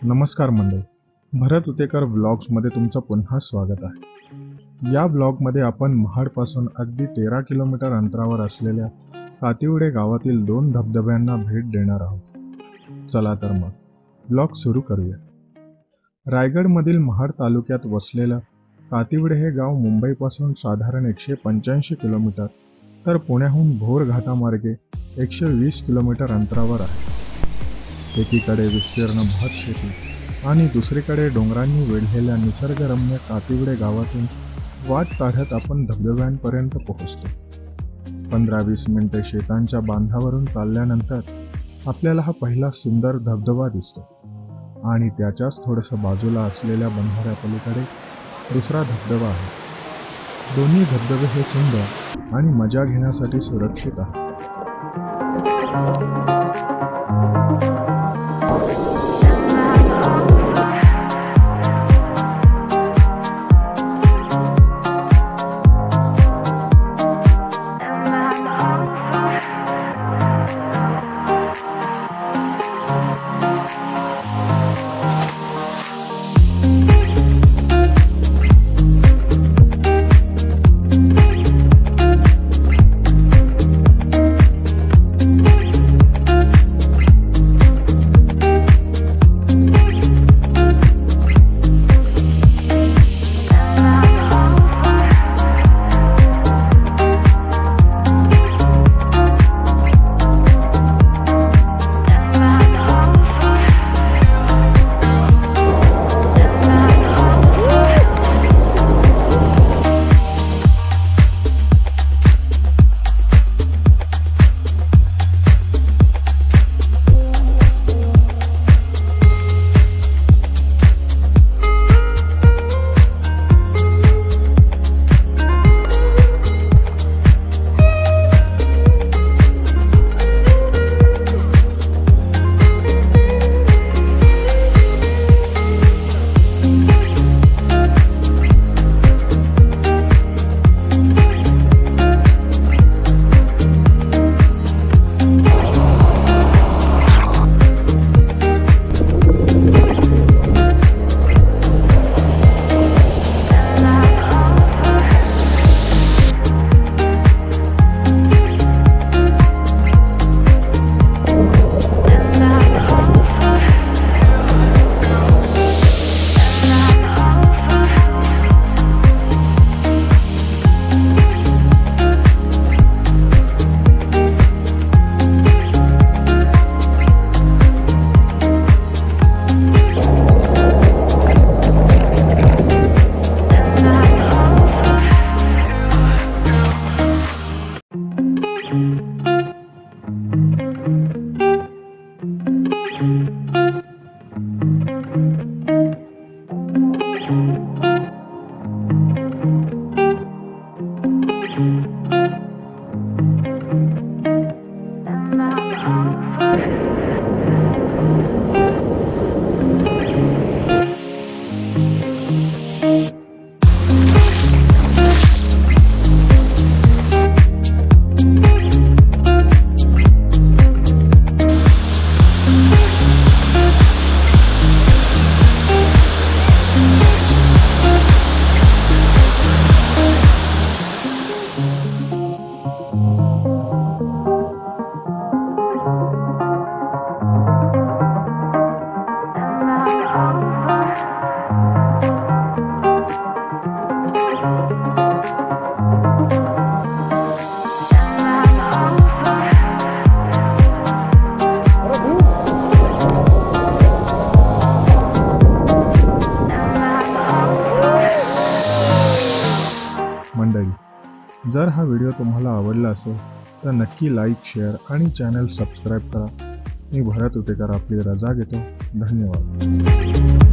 नमस्कार मंडळी, भरत उतेकर ब्लॉग्समध्ये तुमचं पुन्हा स्वागत आहे। या ब्लॉगमध्ये आपण महाडपासून अगदी 13 किलोमीटर अंतरावर असलेल्या कातिवडे गावातील 2 धबधब्यांना भेट देणार आहोत। चला तर मग ब्लॉग सुरू करूया। रायगडमधील महाड तालुक्यात वसलेलं कातिवडे हे गाव मुंबईपासून साधारण 185 किलोमीटर तर पुण्याहून भोर घाटामार्गे 120 किलोमीटर अंतरावर आहे। एकीकडे विस्तीर्ण भात शेती आणि दुसरीकडे डोंगरांनी वेढलेल्या निसर्गरम्य कातिवडे गावातून वाट काढत आपण धबधब्यांपर्यंत पोहोचतो। 15-20 मिनिटे शेतांच्या बांधावरून चालल्यानंतर आपल्याला हा पहिला सुंदर धबधबा दिसतो आणि त्याच्याच थोडंसं बाजूला असलेल्या बंधाऱ्यापलीकडे दुसरा धबधबा आहे। दोन्ही धबधबे हे सुंदर आणि मजा घेण्यासाठी सुरक्षित आहेत। जर हा व्हिडिओ तुम्हाला आवडला असेल तर नक्की लाईक, शेअर आणि चॅनल सबस्क्राईब करा। मी भरत उतेकर आपली रजा घेतो। धन्यवाद।